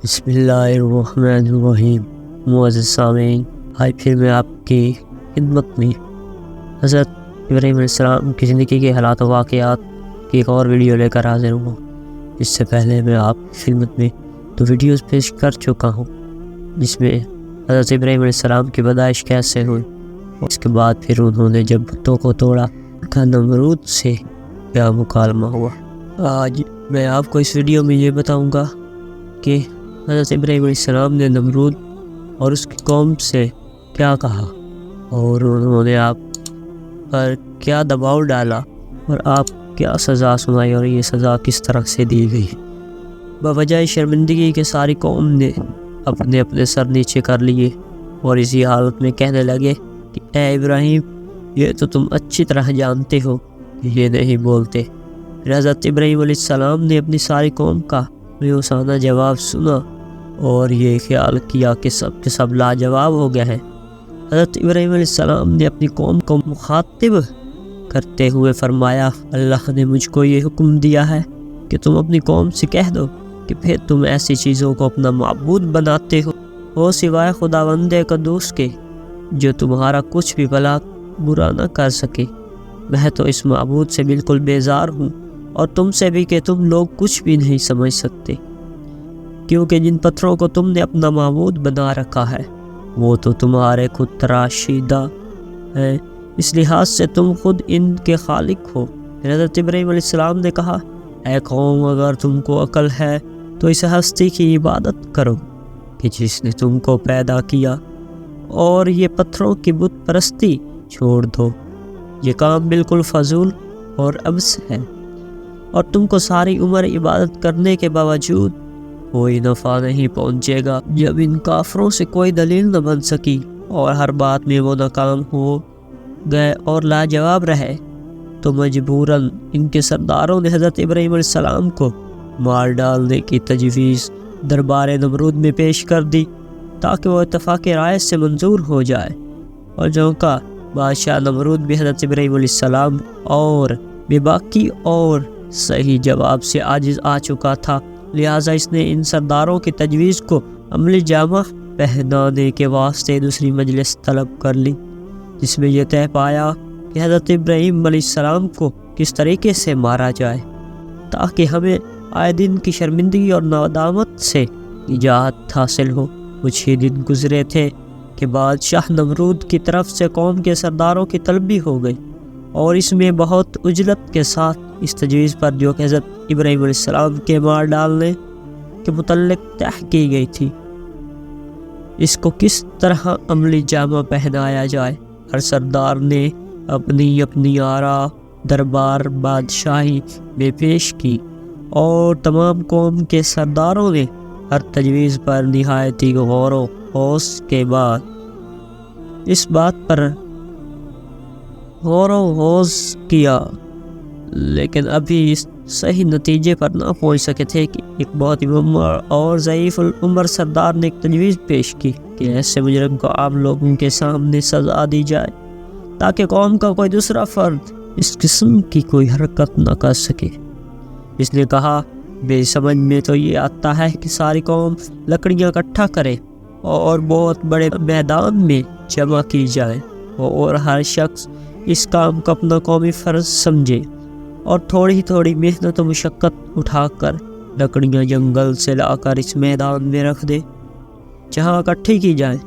بسم اللہ الرحمن الرحیم۔ معزز سامعین، آج پھر میں آپ کی خدمت میں حضرت ابراہیم علیہ السلام کی زندگی کے حالات و واقعات کی ایک اور ویڈیو لے کر حاضر ہوں۔ اس سے پہلے میں آپ کی خدمت میں 2 ویڈیوز پیش کر چکا ہوں، جس میں حضرت ابراہیم علیہ السلام کی پیدائش کیسے ہوئی، اس کے بعد پھر انہوں نے جب بتوں کو توڑا کا نمرود سے کیا مکالمہ ہوا۔ آج میں آپ کو اس ویڈیو میں یہ بتاؤں گا کہ حضرت ابراہیم علیہ السلام نے نمرود اور اس کی قوم سے کیا کہا، اور انہوں نے آپ پر کیا دباؤ ڈالا اور آپ کیا سزا سنائی، اور یہ سزا کس طرح سے دی گئی۔ بوجہ شرمندگی کے ساری قوم نے اپنے اپنے سر نیچے کر لیے اور اسی حالت میں کہنے لگے کہ اے ابراہیم، یہ تو تم اچھی طرح جانتے ہو کہ یہ نہیں بولتے۔ پھر حضرت ابراہیم علیہ السلام نے اپنی ساری قوم کا مایوسانہ جواب سنا اور یہ خیال کیا کہ سب کے سب لاجواب ہو گئے ہیں۔ حضرت ابراہیم علیہ السلام نے اپنی قوم کو مخاطب کرتے ہوئے فرمایا، اللہ نے مجھ کو یہ حکم دیا ہے کہ تم اپنی قوم سے کہہ دو کہ پھر تم ایسی چیزوں کو اپنا معبود بناتے ہو سوائے خداوند قدوس کے، جو تمہارا کچھ بھی بھلا برا نہ کر سکے۔ میں تو اس معبود سے بالکل بیزار ہوں اور تم سے بھی کہ تم لوگ کچھ بھی نہیں سمجھ سکتے، کیونکہ جن پتھروں کو تم نے اپنا معبود بنا رکھا ہے وہ تو تمہارے خود تراشیدہ ہیں، اس لحاظ سے تم خود ان کے خالق ہو۔ حضرت ابراہیم علیہ السلام نے کہا، اے قوم، اگر تم کو عقل ہے تو اس ہستی کی عبادت کرو کہ جس نے تم کو پیدا کیا، اور یہ پتھروں کی بت پرستی چھوڑ دو۔ یہ کام بالکل فضول اور عبث ہے، اور تم کو ساری عمر عبادت کرنے کے باوجود کوئی نفع نہیں پہنچے گا۔ جب ان کافروں سے کوئی دلیل نہ بن سکی اور ہر بات میں وہ ناکام ہو گئے اور لاجواب رہے، تو مجبوراً ان کے سرداروں نے حضرت ابراہیم علیہ السلام کو مار ڈالنے کی تجویز دربار نمرود میں پیش کر دی تاکہ وہ اتفاق رائے سے منظور ہو جائے، اور جو کا بادشاہ نمرود بھی حضرت ابراہیم علیہ السلام اور بے باکی اور صحیح جواب سے عاجز آ چکا تھا، لہٰذا اس نے ان سرداروں کی تجویز کو عملی جامہ پہنانے کے واسطے دوسری مجلس طلب کر لی، جس میں یہ طے پایا کہ حضرت ابراہیم علیہ السلام کو کس طریقے سے مارا جائے تاکہ ہمیں آئے دن کی شرمندگی اور ندامت سے نجات حاصل ہو۔ کچھ ہی دن گزرے تھے کہ بادشاہ نمرود کی طرف سے قوم کے سرداروں کی طلبی ہو گئی، اور اس میں بہت عجلت کے ساتھ اس تجویز پر جو کہ حضرت ابراہیم علیہ السلام کے مار ڈالنے کے متعلق طے کی گئی تھی، اس کو کس طرح عملی جامہ پہنایا جائے، ہر سردار نے اپنی اپنی آراء دربار بادشاہی میں پیش کی، اور تمام قوم کے سرداروں نے ہر تجویز پر نہایتی غور و خوض کے بعد اس بات پر غور و خوض کیا، لیکن ابھی اس صحیح نتیجے پر نہ پہنچ سکے تھے کہ ایک بہت ہی معمر اور ضعیف العمر سردار نے ایک تجویز پیش کی کہ ایسے مجرم کو عام لوگوں کے سامنے سزا دی جائے تاکہ قوم کا کوئی دوسرا فرد اس قسم کی کوئی حرکت نہ کر سکے۔ اس نے کہا، بے سمجھ میں تو یہ آتا ہے کہ ساری قوم لکڑیاں اکٹھا کرے اور بہت بڑے میدان میں جمع کی جائے، اور ہر شخص اس کام کو اپنا قومی فرض سمجھے اور تھوڑی تھوڑی محنت و مشقت اٹھا کر لکڑیاں جنگل سے لا کر اس میدان میں رکھ دے جہاں اکٹھی کی جائیں،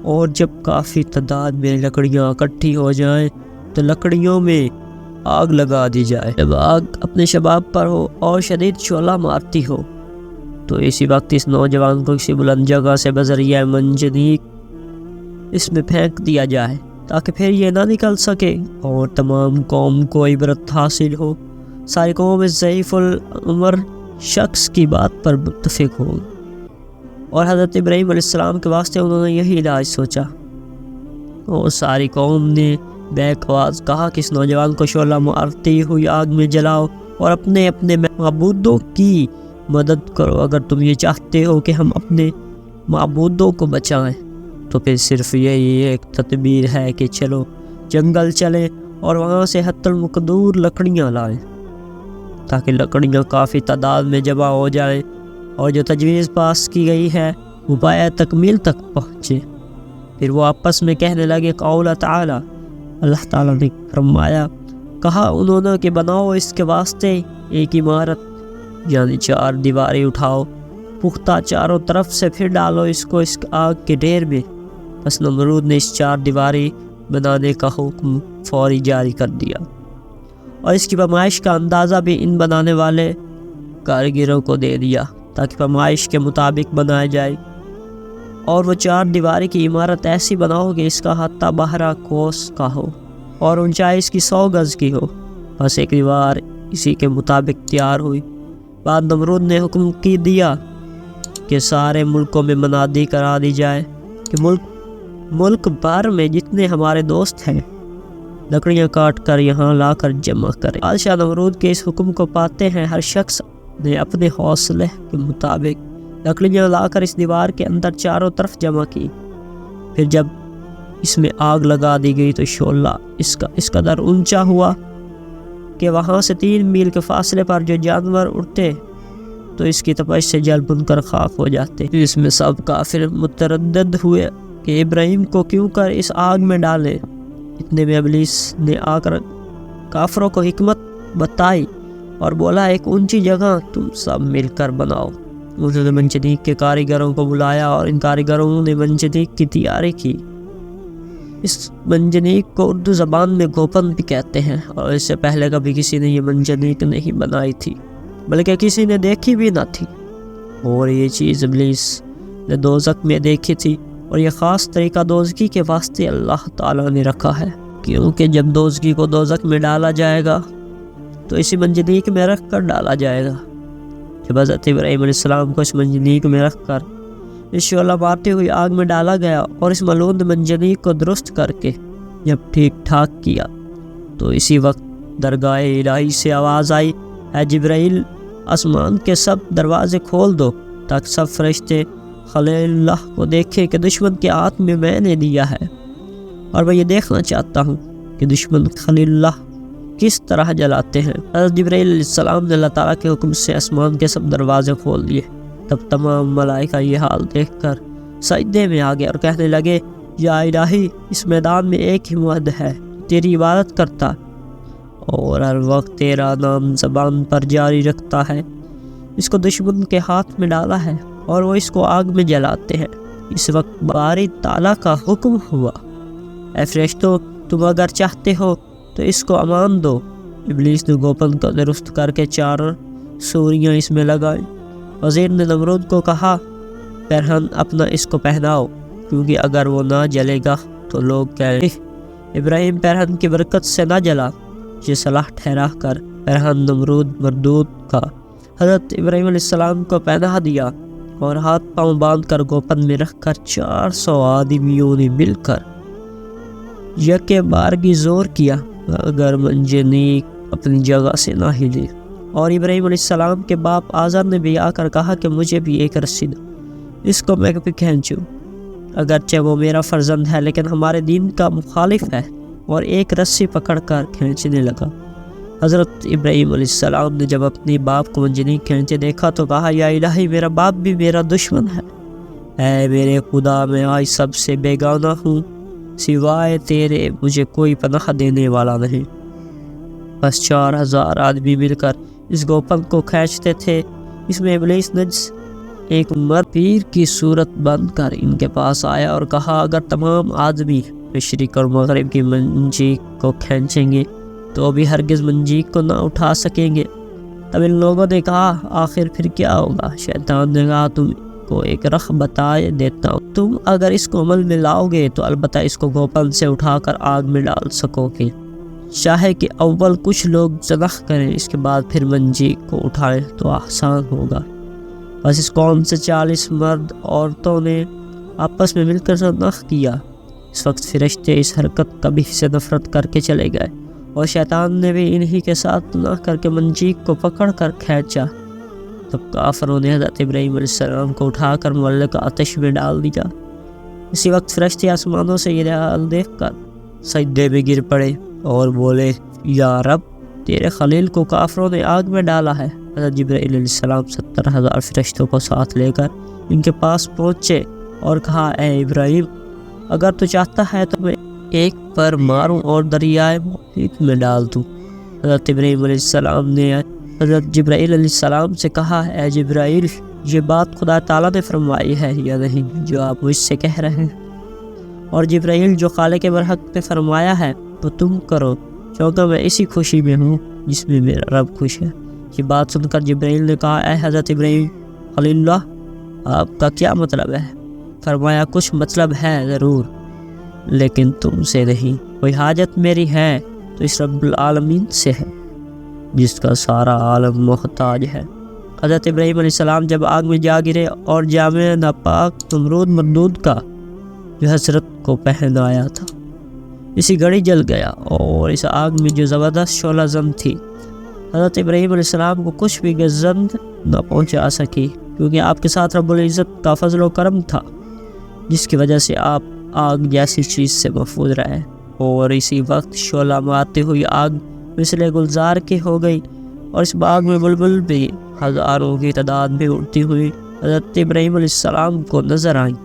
اور جب کافی تعداد میں لکڑیاں اکٹھی ہو جائیں تو لکڑیوں میں آگ لگا دی جائے۔ جب آگ اپنے شباب پر ہو اور شدید شعلہ مارتی ہو تو اسی وقت اس نوجوان کو کسی بلند جگہ سے بذریعہ منجنیق اس میں پھینک دیا جائے تاکہ پھر یہ نہ نکل سکے، اور تمام قوم کو عبرت حاصل ہو۔ ساری قوم اس ضعیف العمر شخص کی بات پر متفق ہو، اور حضرت ابراہیم علیہ السلام کے واسطے انہوں نے یہی علاج سوچا، اور ساری قوم نے بیک آواز کہا کہ اس نوجوان کو شعلہ مارتی ہوئی آگ میں جلاؤ اور اپنے اپنے معبودوں کی مدد کرو۔ اگر تم یہ چاہتے ہو کہ ہم اپنے معبودوں کو بچائیں تو پھر صرف یہی ایک تدبیر ہے کہ چلو جنگل چلیں اور وہاں سے حتی المقدور لکڑیاں لائیں تاکہ لکڑیاں کافی تعداد میں جمع ہو جائیں اور جو تجویز پاس کی گئی ہے وہ پایہ تکمیل تک پہنچے۔ پھر وہ آپس میں کہنے لگے قول تعالی، اللہ تعالیٰ نے فرمایا، کہا انہوں نے کہ بناؤ اس کے واسطے ایک عمارت، یعنی 4 دیواریں اٹھاؤ پختہ چاروں طرف سے، پھر ڈالو اس کو اس آگ کے ڈھیر میں۔ بس نمرود نے اس 4 دیواریں بنانے کا حکم فوری جاری کر دیا، اور اس کی پیمائش کا اندازہ بھی ان بنانے والے کاریگروں کو دے دیا تاکہ پیمائش کے مطابق بنایا جائے۔ اور وہ 4 دیواری کی عمارت ایسی بناؤ کہ اس کا احاطہ 12 کوس کا ہو اور اونچائی اس کی 100 گز کی ہو۔ بس ایک دیوار اسی کے مطابق تیار ہوئی۔ بعد نمرود نے حکم کی دیا کہ سارے ملکوں میں منادی کرا دی جائے کہ ملک بھر میں جتنے ہمارے دوست ہیں لکڑیاں کاٹ کر یہاں لا کر جمع کریں۔ بادشاہ نمرود کے اس حکم کو پاتے ہیں ہر شخص نے اپنے حوصلے کے مطابق لکڑیاں لا کر اس دیوار کے اندر چاروں طرف جمع کی۔ پھر جب اس میں آگ لگا دی گئی تو شعلہ اس قدر اونچا ہوا کہ وہاں سے 3 میل کے فاصلے پر جو جانور اڑتے تو اس کی تپش سے جل بن کر خاک ہو جاتے۔ اس میں سب کافر متردد ہوئے کہ ابراہیم کو کیوں کر اس آگ میں ڈالیں۔ اتنے میں ابلیس نے آ کر کافروں کو حکمت بتائی اور بولا، ایک اونچی جگہ تم سب مل کر بناؤ۔ انہوں نے منجنیق کے کاریگروں کو بلایا اور ان کاریگروں نے منجنیق کی تیاری کی۔ اس منجنیق کو اردو زبان میں گوپن بھی کہتے ہیں، اور اس سے پہلے کبھی کسی نے یہ منجنیق نہیں بنائی تھی، بلکہ کسی نے دیکھی بھی نہ تھی۔ اور یہ چیز ابلیس نے دوزخ میں دیکھی تھی، اور یہ خاص طریقہ دوزخی کے واسطے اللہ تعالیٰ نے رکھا ہے، کیونکہ جب دوزخی کو دوزخ میں ڈالا جائے گا تو اسی منجنیق میں رکھ کر ڈالا جائے گا۔ جب حضرت ابراہیم علیہ السلام کو اس منجنیق میں رکھ کر اس شعلہ مارتی ہوئی آگ میں ڈالا گیا اور اس ملعون منجنیق کو درست کر کے جب ٹھیک ٹھاک کیا تو اسی وقت درگاہ الہی سے آواز آئی، اے جبرائیل، آسمان کے سب دروازے کھول دو تاکہ سب فرشتے خلیل اللہ کو دیکھیں کہ دشمن کے ہاتھ میں نے دیا ہے، اور میں یہ دیکھنا چاہتا ہوں کہ دشمن خلیل اللہ کس طرح جلاتے ہیں۔ حضرت جبرائیل علیہ السلام نے اللہ تعالیٰ کے حکم سے آسمان کے سب دروازے کھول دیے۔ تب تمام ملائکہ یہ حال دیکھ کر سجدے میں آ گئے اور کہنے لگے، یا الہی، اس میدان میں ایک ہی مرد ہے تیری عبادت کرتا اور ہر وقت تیرا نام زبان پر جاری رکھتا ہے۔ اس کو دشمن کے ہاتھ میں ڈالا ہے اور وہ اس کو آگ میں جلاتے ہیں۔ اس وقت باری تعالیٰ کا حکم ہوا، اے فرشتوں، تم اگر چاہتے ہو تو اس کو امان دو۔ ابلیس نے گوپن کو درست کر کے 4 سوریاں اس میں لگائیں۔ وزیر نے نمرود کو کہا، پیرہن اپنا اس کو پہناؤ، کیونکہ اگر وہ نہ جلے گا تو لوگ کہیں گے ابراہیم پیرہن کی برکت سے نہ جلا۔ یہ صلاح ٹھہرا کر پیرہن نمرود مردود کا حضرت ابراہیم علیہ السلام کو پہنا دیا اور ہاتھ پاؤں باندھ کر گوپن میں رکھ کر 400 آدمیوں نے مل کر یکے بارگی زور کیا اگر منجنیق اپنی جگہ سے نہ ہلی۔ اور ابراہیم علیہ السلام کے باپ آزر نے بھی آ کر کہا کہ مجھے بھی ایک رسی دو، اس کو میں بھی کھینچوں، اگرچہ وہ میرا فرزند ہے لیکن ہمارے دین کا مخالف ہے، اور ایک رسی پکڑ کر کھینچنے لگا۔ حضرت ابراہیم علیہ السلام نے جب اپنی باپ کو منجنیق کھینچے دیکھا تو کہا، یا الہی، میرا باپ بھی میرا دشمن ہے، اے میرے خدا، میں آج سب سے بیگانہ ہوں، سوائے تیرے مجھے کوئی پناہ دینے والا نہیں۔ بس 4000 آدمی مل کر اس گوپن کو کھینچتے تھے۔ اس میں ابلیس نجس ایک مرد پیر کی صورت بن کر ان کے پاس آیا اور کہا، اگر تمام آدمی مشرق اور مغرب کی منجیق کو کھینچیں گے تو بھی ہرگز منجیق کو نہ اٹھا سکیں گے۔ تب ان لوگوں نے کہا، آخر پھر کیا ہوگا؟ شیطان نے کہا، تم کو ایک رخ بتائے دیتا ہوں، تم اگر اس کو عمل میں لاؤ گے تو البتہ اس کو گوپن سے اٹھا کر آگ میں ڈال سکو گے، چاہے کہ اول کچھ لوگ ذبح کریں، اس کے بعد پھر منجیق کو اٹھائیں تو آسان ہوگا۔ بس اس قوم سے 40 مرد عورتوں نے آپس میں مل کر صدق کیا۔ اس وقت فرشتے اس حرکت کبھی سے نفرت کر کے چلے گئے، اور شیطان نے بھی انہی کے ساتھ گناہ کر کے منجیق کو پکڑ کر کھینچا۔ تب کافروں نے حضرت ابراہیم علیہ السلام کو اٹھا کر مولع آتش میں ڈال دیا۔ اسی وقت فرشتے آسمانوں سے یہ حال دیکھ کر سجدے میں گر پڑے اور بولے، یا رب، تیرے خلیل کو کافروں نے آگ میں ڈالا ہے۔ حضرت جبرائیل علیہ السلام 70,000 فرشتوں کو ساتھ لے کر ان کے پاس پہنچے اور کہا اے ابراہیم اگر تو چاہتا ہے تو میں ایک پر ماروں اور دریائے محیط میں ڈال دوں۔ حضرت ابراہیم علیہ السلام نے حضرت جبرائیل علیہ السلام سے کہا اے جبرائیل یہ بات خدا تعالیٰ نے فرمائی ہے یا نہیں جو آپ مجھ سے کہہ رہے ہیں؟ اور جبرائیل جو خالق برحق نے فرمایا ہے تو تم کرو کیونکہ میں اسی خوشی میں ہوں جس میں میرا رب خوش ہے۔ یہ بات سن کر جبرائیل نے کہا اے حضرت ابراہیم خلیل اللہ آپ کا کیا مطلب ہے؟ فرمایا کچھ مطلب ہے ضرور لیکن تم سے نہیں، کوئی حاجت میری ہے تو اس رب العالمین سے ہے جس کا سارا عالم محتاج ہے۔ حضرت ابراہیم علیہ السلام جب آگ میں جا گرے اور جامع ناپاک نمرود مردود کا جو حضرت کو پہنایا تھا اسی گھڑی جل گیا اور اس آگ میں جو زبردست شعلہ زن تھی حضرت ابراہیم علیہ السلام کو کچھ بھی گزند نہ پہنچا سکی کیونکہ آپ کے ساتھ رب العزت کا فضل و کرم تھا جس کی وجہ سے آپ آگ جیسی چیز سے محفوظ رہے۔ اور اسی وقت شعلہ مارتے ہوئی آگ مثل گلزار کی ہو گئی اور اس باغ میں بلبل بھی ہزاروں کی تعداد میں اڑتی ہوئی حضرت ابراہیم علیہ السلام کو نظر آئیں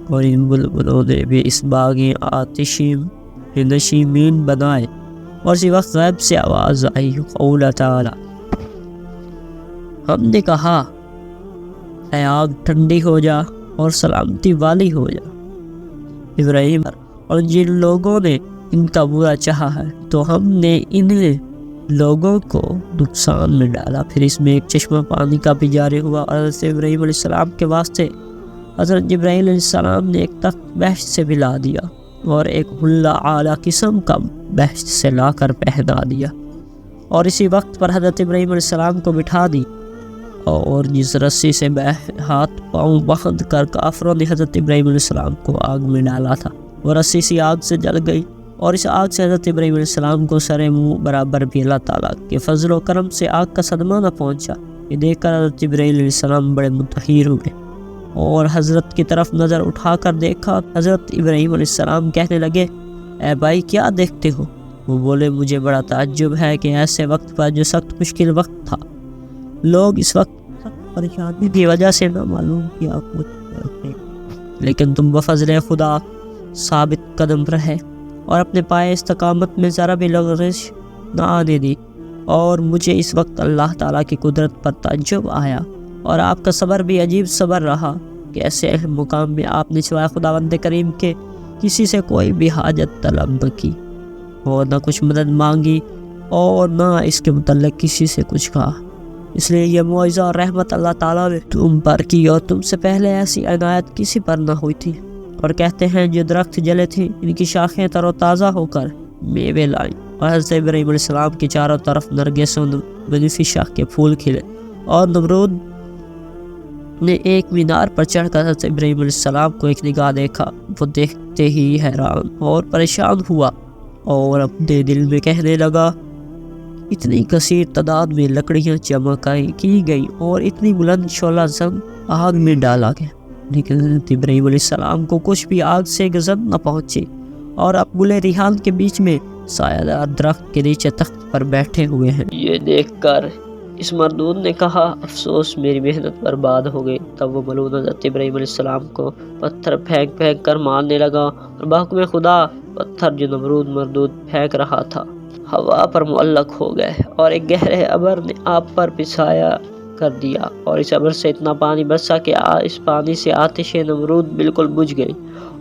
اور ان بلبلوں نے بھی اس باغ آتشی نشیمین بنائے۔ اور اسی وقت غیب سے آواز آئی قول تعالی ہم نے کہا اے آگ ٹھنڈی ہو جا اور سلامتی والی ہو جا۔ ابراہیم اور جن لوگوں نے ان کا برا چاہا ہے تو ہم نے ان لوگوں کو نقصان میں ڈالا۔ پھر اس میں ایک چشمہ پانی کا بھی جاری ہوا اور حضرت ابراہیم علیہ السلام کے واسطے حضرت جبرائیل علیہ السلام نے ایک تخت بہشت سے بھی لا دیا اور ایک حلہ اعلیٰ قسم کا بہشت سے لا کر پہنا دیا اور اسی وقت پر حضرت ابراہیم علیہ السلام کو بٹھا دی اور جس رسی سے ہاتھ پاؤں بند کر کافروں نے حضرت ابراہیم علیہ السلام کو آگ میں ڈالا تھا وہ رسی سی آگ سے جل گئی اور اس آگ سے حضرت ابراہیم علیہ السلام کو سر منہ برابر بھی اللہ تعالیٰ کے فضل و کرم سے آگ کا صدمہ نہ پہنچا۔ یہ دیکھ کر حضرت جبرائیل علیہ السلام بڑے متحیر ہوئے اور حضرت کی طرف نظر اٹھا کر دیکھا۔ حضرت ابراہیم علیہ السلام کہنے لگے اے بھائی کیا دیکھتے ہو؟ وہ بولے مجھے بڑا تعجب ہے کہ ایسے وقت پر جو سخت مشکل وقت تھا لوگ اس وقت پریشانی کی وجہ سے نہ معلوم کیا کچھ لیکن تم بفضل خدا ثابت قدم رہے اور اپنے پائے استقامت میں ذرا بھی لغزش نہ آنے دی اور مجھے اس وقت اللہ تعالیٰ کی قدرت پر تعجب آیا اور آپ کا صبر بھی عجیب صبر رہا کہ ایسے اہم مقام میں آپ نے سوائے خداوند کریم کے کسی سے کوئی بھی حاجت طلب نہ کی اور نہ کچھ مدد مانگی اور نہ اس کے متعلق کسی سے کچھ کہا۔ اس لیے یہ معجزہ اور رحمت اللہ تعالیٰ نے تم پر کی اور تم سے پہلے ایسی عنایت کسی پر نہ ہوئی تھی۔ اور کہتے ہیں جو درخت جلے تھے ان کی شاخیں تر و تازہ ہو کر میوے لائیں اور حضرت ابراہیم علیہ السلام کی چاروں طرف نرگس و بنفشہ کے پھول کھلے اور نمرود نے ایک مینار پر چڑھ کر حضرت ابراہیم علیہ السلام کو ایک نگاہ دیکھا۔ وہ دیکھتے ہی حیران اور پریشان ہوا اور اپنے دل میں کہنے لگا اتنی کثیر تعداد میں لکڑیاں جمع کی گئی اور اتنی بلند شعلہ زن آگ میں ڈالا گیا لیکن حضرت ابراہیم علیہ السلام کو کچھ بھی آگ سے گزند نہ پہنچی اور اقبال ریحان کے بیچ میں سایہ دار درخت کے نیچے تخت پر بیٹھے ہوئے ہیں۔ یہ دیکھ کر اس مردود نے کہا افسوس میری محنت برباد ہو گئی۔ تب وہ ملعون حضرت ابراہیم علیہ السلام کو پتھر پھینک پھینک کر مارنے لگا اور بحکم خدا پتھر جو نمرود مردود پھینک رہا تھا ہوا پر معلق ہو گئے اور ایک گہرے ابر نے آپ پر پسایا کر دیا اور اس ابر سے اتنا پانی برسا کہ اس پانی سے آتش نمرود بالکل بجھ گئی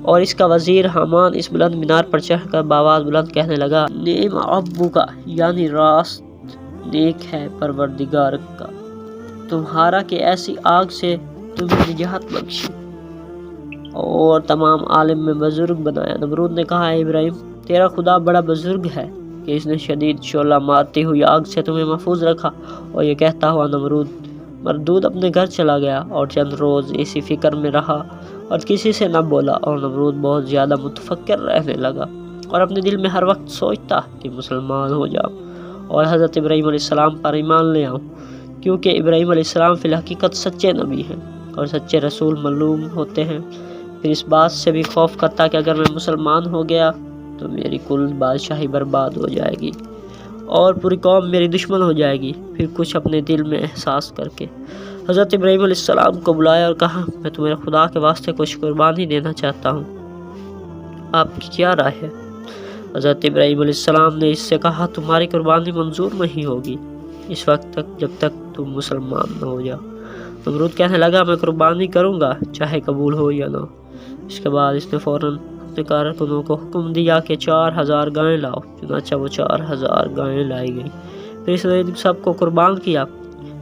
اور اس کا وزیر حامان اس بلند مینار پر چڑھ کر بآواز بلند کہنے لگا نعم ربک کا یعنی راست نیک ہے پروردگار کا تمہارا کہ ایسی آگ سے تمہیں نجات بخشی اور تمام عالم میں بزرگ بنایا۔ نمرود نے کہا اے ابراہیم تیرا خدا بڑا بزرگ ہے کہ اس نے شدید شعلہ مارتی ہوئی آگ سے تمہیں محفوظ رکھا۔ اور یہ کہتا ہوا مردود اپنے گھر چلا گیا اور چند روز اسی فکر میں رہا اور کسی سے نہ بولا اور نمرود بہت زیادہ متفکر رہنے لگا اور اپنے دل میں ہر وقت سوچتا کہ مسلمان ہو جاؤں اور حضرت ابراہیم علیہ السلام پر ایمان لے آؤں کیونکہ ابراہیم علیہ السلام فی الحقیقت سچے نبی ہیں اور سچے رسول معلوم ہوتے ہیں۔ پھر اس بات سے بھی خوف کرتا کہ اگر میں مسلمان ہو گیا تو میری کل بادشاہی برباد ہو جائے گی اور پوری قوم میری دشمن ہو جائے گی۔ پھر کچھ اپنے دل میں احساس کر کے حضرت ابراہیم علیہ السلام کو بلایا اور کہا میں تمہیں خدا کے واسطے کچھ قربانی دینا چاہتا ہوں، آپ کی کیا رائے ہے؟ حضرت ابراہیم علیہ السلام نے اس سے کہا تمہاری قربانی منظور نہیں ہوگی اس وقت تک جب تک تم مسلمان نہ ہو جاؤ۔ نمرود کہنے لگا میں قربانی کروں گا چاہے قبول ہو یا نہ ہو۔ اس کے بعد اس نے فوراً اپنے کارکنوں کو حکم دیا کہ 4000 گائیں لاؤ، چنانچہ وہ 4000 گائیں لائی گئیں۔ پھر اس نے سب کو قربان کیا،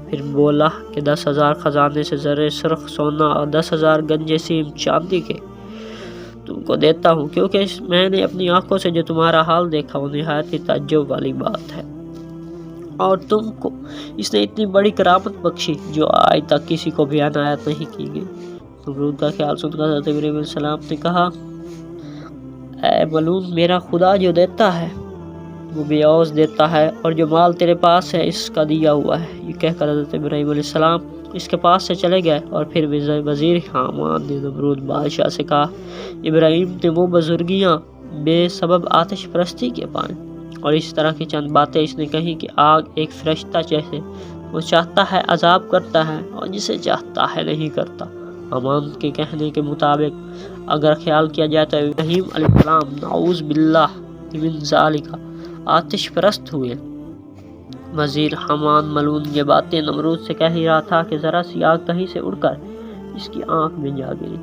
پھر بولا کہ 10,000 خزانے سے زر سرخ سونا اور 10,000 گنجے سیم چاندی کے تم کو دیتا ہوں، کیونکہ میں نے اپنی آنکھوں سے جو تمہارا حال دیکھا وہ نہایت ہی تعجب والی بات ہے، اور تم کو اس نے اتنی بڑی کرامت بخشی جو آج تک کسی کو بھی عنایت نہیں کی گئی۔ نمرود کا خیال سن کر حضرت ابراہیم علیہ السلام نے کہا اے ملعون، میرا خدا جو دیتا ہے وہ بے عوض دیتا ہے، اور جو مال تیرے پاس ہے اس کا دیا ہوا ہے۔ یہ کہہ کر حضرت ابراہیم علیہ السلام اس کے پاس سے چلے گئے، اور پھر وزیر حامان نے نمرود بادشاہ سے کہا ابراہیم نے وہ بزرگیاں بے سبب آتش پرستی کے پائیں، اور اس طرح کی چند باتیں اس نے کہیں کہ آگ ایک فرشتہ جیسے وہ چاہتا ہے عذاب کرتا ہے اور جسے چاہتا ہے نہیں کرتا۔ حامان کے کہنے کے مطابق اگر خیال کیا جائے تو ابراہیم علیہ السلام نعوذ باللہ من ذالک آتش پرست ہوئے۔ وزیر حامان ملعون یہ باتیں نمرود سے کہہ ہی رہا تھا کہ ذرا سی آگ کہیں سے اڑ کر اس کی آنکھ میں جا گری۔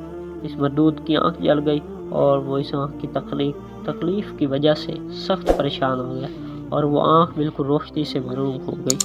اس مردود کی آنکھ جل گئی اور وہ اس آنکھ کی تکلیف کی وجہ سے سخت پریشان ہو گیا، اور وہ آنکھ بالکل روشنی سے محروم ہو گئی۔